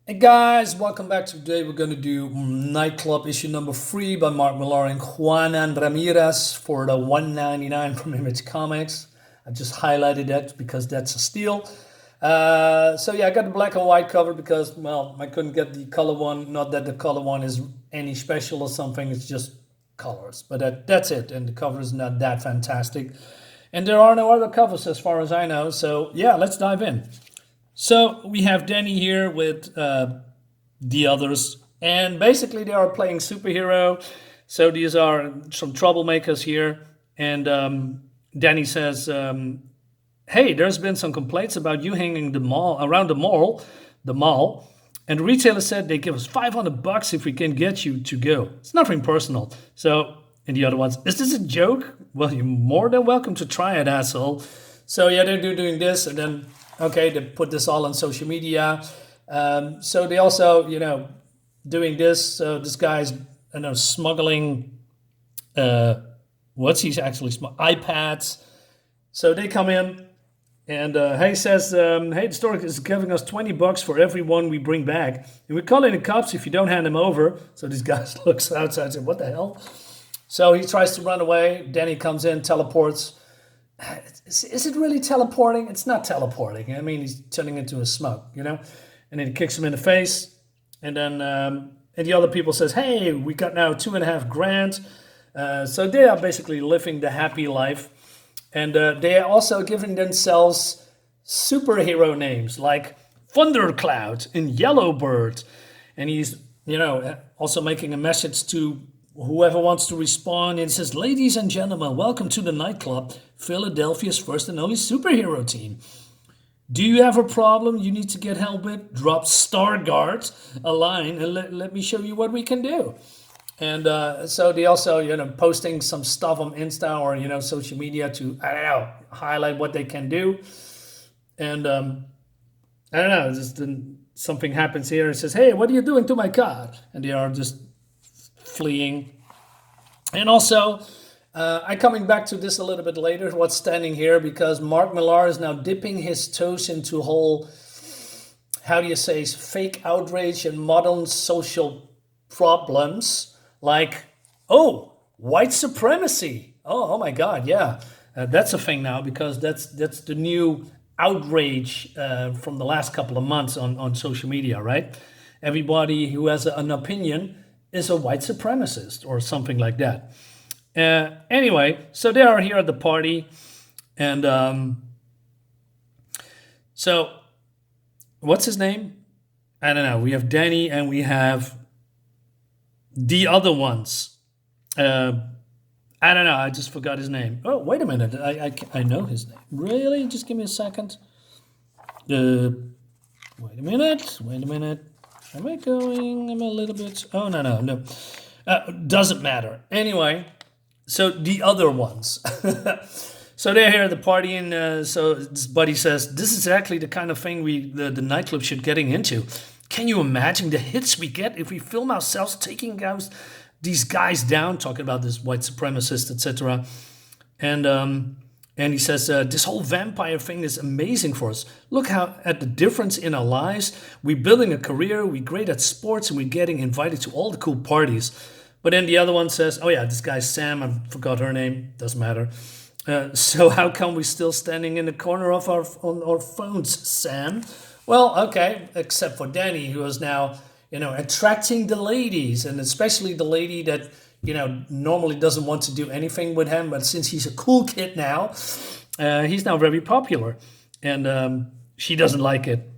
Hey guys, welcome back. Today we're going to do Nightclub issue number 3 by Mark Millar and Juanan Ramirez for the 199 from Image Comics. I just highlighted that because that's a steal. So yeah, I got the black and white cover because, well, I couldn't get the color one. Not that the color one is any special or something, it's just colors. But that's it, and the cover is not that fantastic. And there are no other covers as far as I know, so yeah, let's dive in. So we have Danny here with the others, and basically they are playing superhero. So these are some troublemakers here, and Danny says, "Hey, there's been some complaints about you hanging the mall around the mall, and the retailer said they give us $500 if we can get you to go. It's nothing personal." So, and the other ones, "Is this a joke? Well, you're more than welcome to try it, asshole." So yeah, they're doing this, and then okay, they put this all on social media. So they also, doing this. So this guy's, smuggling. What's he's actually iPads. So they come in, and he says, "Hey, the store is giving us $20 for every one we bring back, and we're calling the cops if you don't hand them over." So this guy looks outside and says, "What the hell?" So he tries to run away. Danny comes in, teleports. Is it really teleporting? It's not teleporting. I mean, he's turning into a smoke, and then he kicks him in the face, and then and the other people says, "Hey, we got now $2.5 grand." So they are basically living the happy life, and they are also giving themselves superhero names like Thundercloud and Yellowbird, and he's also making a message to whoever wants to respond. It says, "Ladies and gentlemen, welcome to the Nightclub, Philadelphia's first and only superhero team. Do you have a problem you need to get help with? Drop Stargard a line and let me show you what we can do." And so they also, posting some stuff on Insta or, social media to, I don't know, highlight what they can do. And I don't know, just something happens here. It says, "Hey, what are you doing to my car?" And they are just fleeing. And also, I'm coming back to this a little bit later, what's standing here, because Mark Millar is now dipping his toes into whole, how do you say, fake outrage and modern social problems, like, oh, white supremacy. Oh my God, yeah. That's a thing now, because that's the new outrage from the last couple of months on social media, right? Everybody who has an opinion is a white supremacist or something like that. Anyway, so they are here at the party, and so what's his name? I don't know. We have Danny and we have the other ones. I don't know. I just forgot his name. Oh, wait a minute. I know his name. Really? Just give me a second. Wait a minute. Am I going? I'm a little bit. Oh, no. Doesn't matter. Anyway, so the other ones. So they're here at the party, and so this buddy says, "This is exactly the kind of thing the nightclub should getting into. Can you imagine the hits we get if we film ourselves taking out these guys down?" Talking about this white supremacist, etc. And he says, "This whole vampire thing is amazing for us. Look at the difference in our lives. We're building a career, we're great at sports, and we're getting invited to all the cool parties." But then the other one says, "Oh yeah, this guy's Sam, I forgot her name, doesn't matter. So how come we're still standing in the corner of on our phones, Sam?" Well, okay, except for Danny, who is now, attracting the ladies, and especially the lady that normally doesn't want to do anything with him, but since he's a cool kid now, he's now very popular, and she doesn't like it.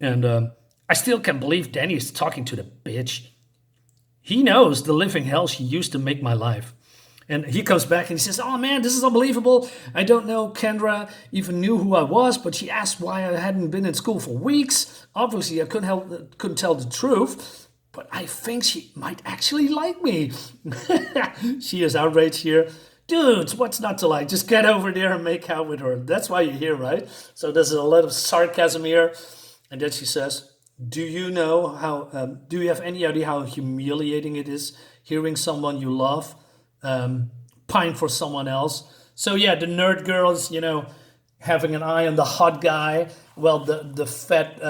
And I still can't believe Danny is talking to the bitch. He knows the living hell she used to make my life. And he comes back and he says, "Oh man, this is unbelievable. I don't know Kendra even knew who I was, but she asked why I hadn't been in school for weeks. Obviously, I couldn't tell the truth. But I think she might actually like me." She is outraged here. Dudes, what's not to like? Just get over there and make out with her. That's why you're here, right? So there's a lot of sarcasm here. And then she says, "Do you know how, do you have any idea how humiliating it is hearing someone you love pine for someone else?" So yeah, the nerd girls, having an eye on the hot guy. Well, the fat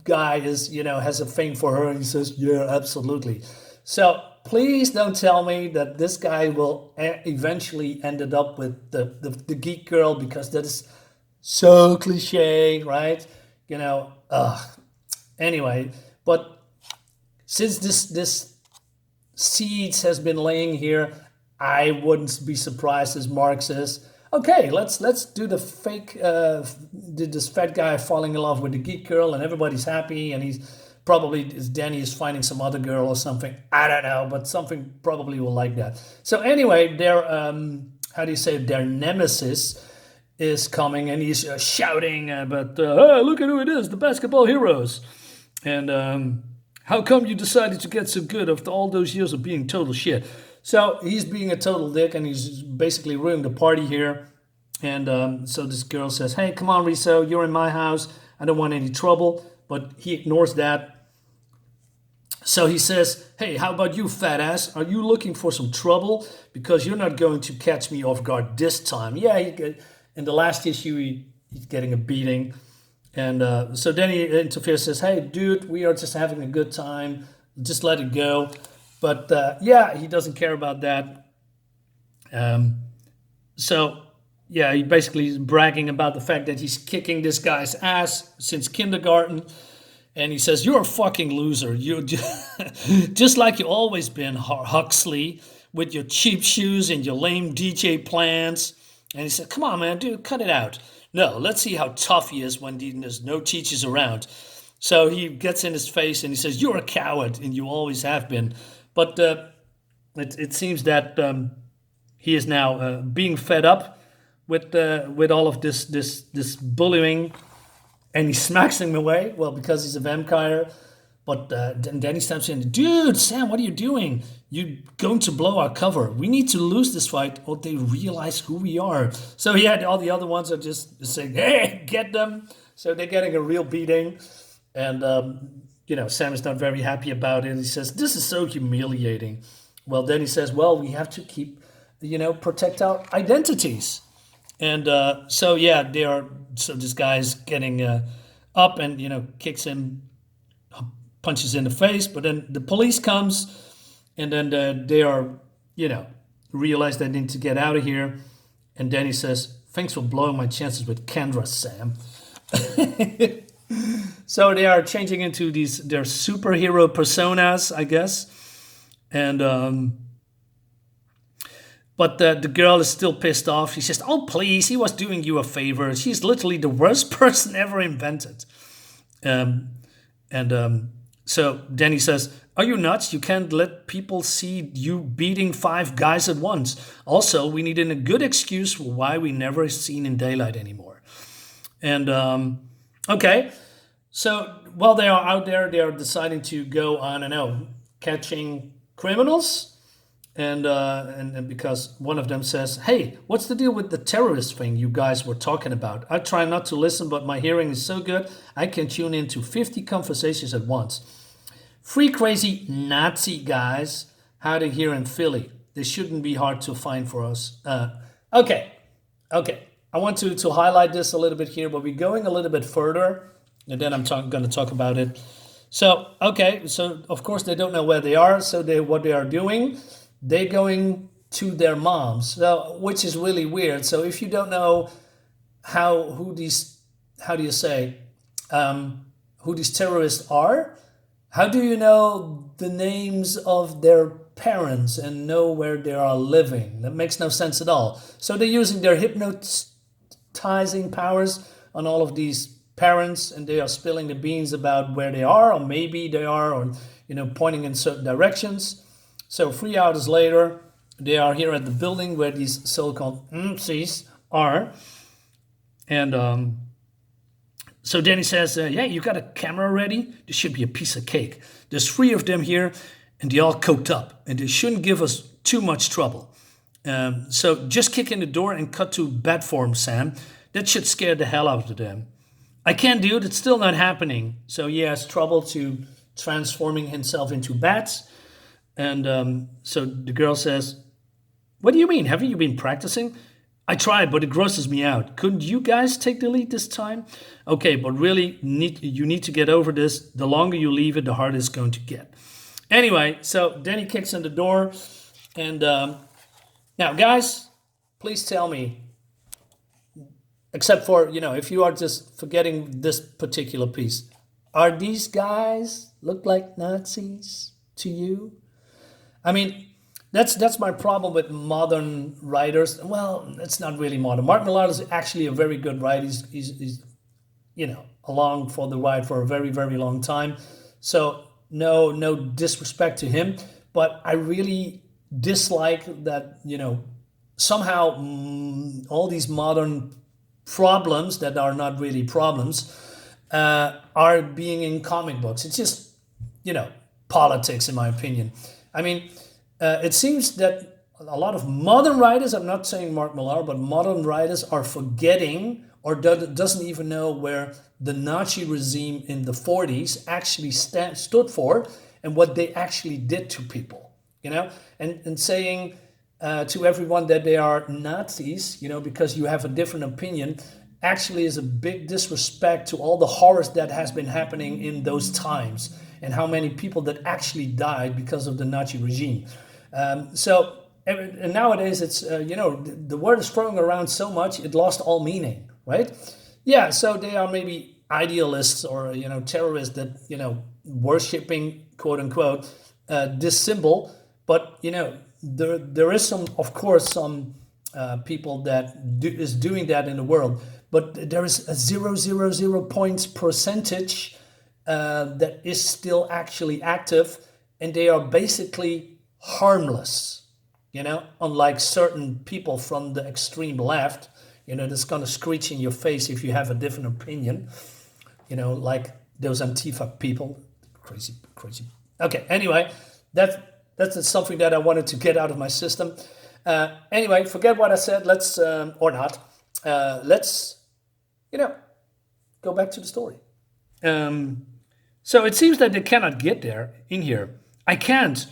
guy is, has a thing for her, and he says, "Yeah, absolutely." So please don't tell me that this guy will eventually ended up with the geek girl, because that is so cliche, right? Anyway, but since this seeds has been laying here, I wouldn't be surprised as Mark says, okay, let's do the fake this fat guy falling in love with the geek girl, and everybody's happy, and he's probably Danny is finding some other girl or something. I don't know, but something probably will like that. So anyway, their how do you say, their nemesis is coming, and he's shouting, but hey, look at who it is, the basketball heroes. And how come you decided to get so good after all those years of being total shit? So he's being a total dick, and he's basically ruining the party here. And so this girl says, hey, come on, Riso, you're in my house. I don't want any trouble. But he ignores that. So he says, hey, how about you, fat ass? Are you looking for some trouble? Because you're not going to catch me off guard this time. Yeah, in the last issue, he's getting a beating. And so then he interferes, says, hey, dude, we are just having a good time. Just let it go. But yeah, he doesn't care about that. So yeah, he basically is bragging about the fact that he's kicking this guy's ass since kindergarten. And he says, you're a fucking loser. You're just like you always been, Huxley, with your cheap shoes and your lame DJ plans. And he said, come on, man, dude, cut it out. No, let's see how tough he is when there's no teachers around. So he gets in his face and he says, you're a coward, and you always have been. But it seems that he is now being fed up with all of this bullying, and he smacks him away. Well, because he's a vampire. But then he steps in. Dude, Sam, what are you doing? You're going to blow our cover. We need to lose this fight, or they realize who we are. So yeah, all the other ones are just saying, hey, get them. So they're getting a real beating. And Sam is not very happy about it. He says, this is so humiliating. Well, then he says, well, we have to keep, protect our identities. And so this guy's getting up and, kicks him, punches in the face. But then the police comes, and then they are, realize they need to get out of here. And then he says, thanks for blowing my chances with Kendra, Sam. So they are changing into their superhero personas, I guess. And but the girl is still pissed off. She says, oh, please, he was doing you a favor. She's literally the worst person ever invented. So Danny says, are you nuts? You can't let people see you beating 5 guys at once. Also, we need a good excuse for why we never seen in daylight anymore. And okay. So while they are out there, they are deciding to go on, catching criminals. And because one of them says, hey, what's the deal with the terrorist thing you guys were talking about? I try not to listen, but my hearing is so good, I can tune into 50 conversations at once. 3 crazy Nazi guys hiding here in Philly. They shouldn't be hard to find for us. Okay. I want to highlight this a little bit here, but we're going a little bit further. And then I'm going to talk about it. So, okay. So, of course, they don't know where they are. So, what they are doing, they're going to their moms, which is really weird. So, if you don't know who these terrorists are, how do you know the names of their parents and know where they are living? That makes no sense at all. So, they're using their hypnotizing powers on all of these parents, and they are spilling the beans about where they are, or maybe they are, or pointing in certain directions. So 3 hours later, they are here at the building where these so-called Nazis are. And so Danny says, yeah, you got a camera ready? This should be a piece of cake. There's 3 of them here, and they all coked up, and they shouldn't give us too much trouble. So just kick in the door and cut to bat form, Sam. That should scare the hell out of them. I can't, dude. It's still not happening. So he has trouble to transforming himself into bats. And so the girl says, what do you mean? Haven't you been practicing? I tried, but it grosses me out. Couldn't you guys take the lead this time? Okay, but really, you need to get over this. The longer you leave it, the harder it's going to get. Anyway, so Danny kicks in the door, and now, guys, please tell me, except for, if you are just forgetting this particular piece, are these guys look like Nazis to you? I mean, that's my problem with modern writers. Well, it's not really modern. Mark Millar is actually a very good writer. He's along for the ride for a very, very long time. So no disrespect to him, but I really dislike that, somehow all these modern problems that are not really problems are being in comic books. It's just, politics, in my opinion. I mean, it seems that a lot of modern writers, I'm not saying Mark Millar, but modern writers are forgetting or doesn't even know where the Nazi regime in the 40s actually stood for and what they actually did to people, and saying to everyone that they are Nazis, because you have a different opinion, actually is a big disrespect to all the horrors that has been happening in those times and how many people that actually died because of the Nazi regime. And nowadays it's, the word is throwing around so much, it lost all meaning, right? Yeah, so they are maybe idealists or, terrorists that, worshipping, quote unquote, this symbol. But, there is of course, some people that is doing that in the world. But there is a 0.000 points percentage that is still actually active, and they are basically harmless, unlike certain people from the extreme left, that's going to screech in your face if you have a different opinion, like those Antifa people. Crazy. Okay, anyway, that's something that I wanted to get out of my system. Anyway, forget what I said. Let's, or not, let's, go back to the story. So it seems that they cannot get in here. I can't.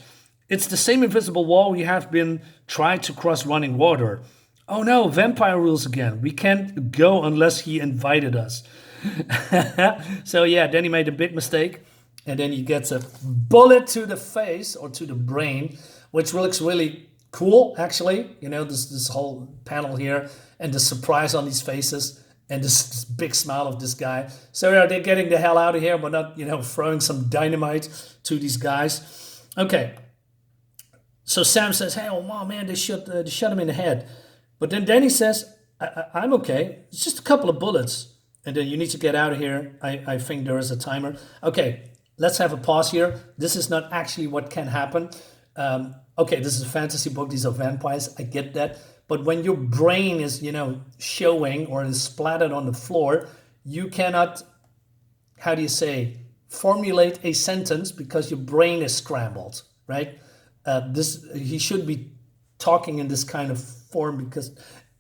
It's the same invisible wall we have been trying to cross running water. Oh no, vampire rules again. We can't go unless he invited us. So yeah, then he made a big mistake. And then he gets a bullet to the face or to the brain, which looks really cool, actually. This whole panel here and the surprise on these faces and this big smile of this guy. So they're getting the hell out of here, but not, throwing some dynamite to these guys. Okay. So Sam says, hey, oh, man, they shot him in the head. But then Danny says, I'm okay. It's just a couple of bullets. And then you need to get out of here. I think there is a timer. Okay, let's have a pause here. This is not actually what can happen. Okay, this is a fantasy book. These are vampires. I get that. But when your brain is, showing or is splattered on the floor, you cannot, how do you say, formulate a sentence because your brain is scrambled, right? He should be talking in this kind of form because,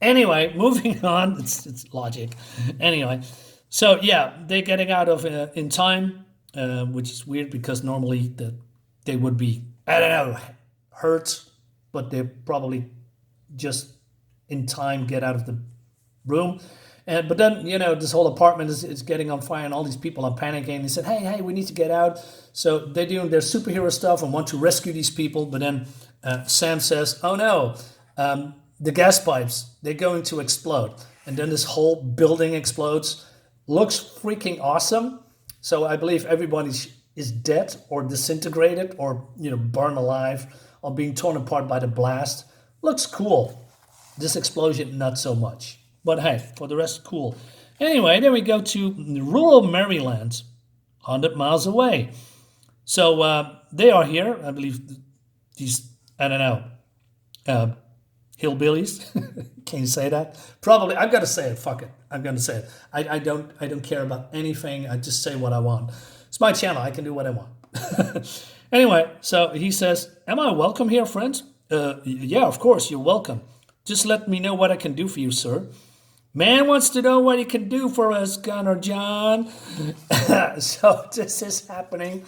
anyway, moving on. It's logic. Anyway, so yeah, they're getting out of in time, which is weird because normally they would be, I don't know, hurt, but they're probably just in time get out of the room. But then, this whole apartment is getting on fire and all these people are panicking. They said, hey, we need to get out. So they're doing their superhero stuff and want to rescue these people. But then Sam says, oh no, the gas pipes, they're going to explode. And then this whole building explodes. Looks freaking awesome. So I believe everybody is dead or disintegrated or, burned alive or being torn apart by the blast. Looks cool. This explosion, not so much. But hey, for the rest, cool. Anyway, then we go to rural Maryland, 100 miles away. So they are here. I believe these, I don't know, hillbillies. Can you say that? Probably. I've got to say it. Fuck it. I'm going to say it. I don't care about anything. I just say what I want. It's my channel. I can do what I want. Anyway, so he says, am I welcome here, friends? Yeah, of course, you're welcome. Just let me know what I can do for you, sir. Man wants to know what he can do for us, Gunner John. So this is happening.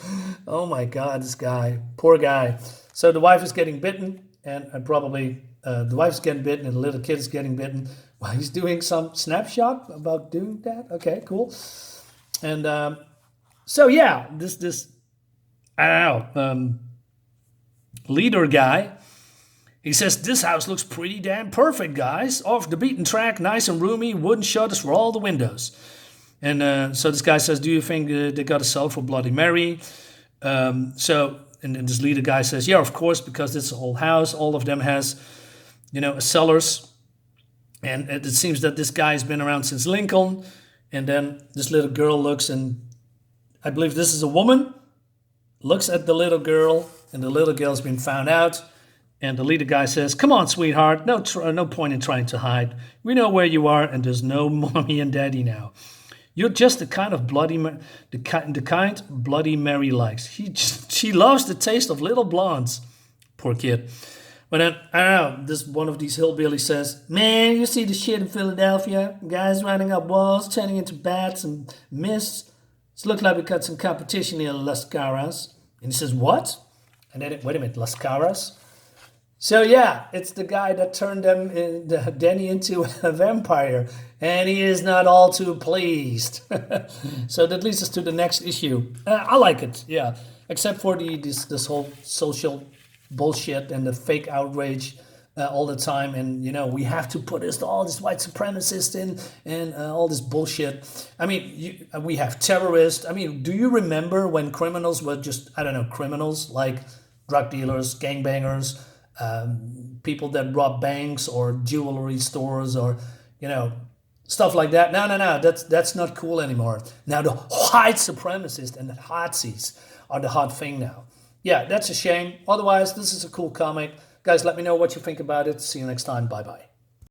Oh my God, this guy. Poor guy. So the wife is getting bitten and probably the wife's getting bitten and the little kid is getting bitten. Well, he's doing some snapshot about doing that. Okay, cool. And so yeah, this I don't know leader guy. He says, this house looks pretty damn perfect, guys. Off the beaten track, nice and roomy, wooden shutters for all the windows. And so this guy says, do you think they got to sell for Bloody Mary? And this leader guy says, yeah, of course, because it's a whole house. All of them has, cellars. And it seems that this guy has been around since Lincoln. And then this little girl looks, and I believe this is a woman, looks at the little girl, and the little girl's been found out. And the leader guy says, come on, sweetheart, no point in trying to hide. We know where you are, and there's no mommy and daddy now. You're just the kind of the kind Bloody Mary likes. She loves the taste of little blondes. Poor kid. But then, I don't know, this one of these hillbillies says, man, you see the shit in Philadelphia? Guys running up walls, turning into bats and mists. It looks like we got some competition here, Las Caras. And he says, what? And then, wait a minute, Las Caras? So yeah, it's the guy that turned Danny into a vampire, and he is not all too pleased. So that leads us to the next issue. I like it, yeah, except for this whole social bullshit and the fake outrage all the time, and we have to put all this white supremacist in and all this bullshit. I mean, we have terrorists. I mean, do you remember when criminals were just criminals like drug dealers, gangbangers? People that rob banks or jewelry stores or stuff like that. No, that's not cool anymore. Now the white supremacists and the Nazis are the hot thing now. Yeah, that's a shame. Otherwise, this is a cool comic. Guys, let me know what you think about it. See you next time. Bye bye.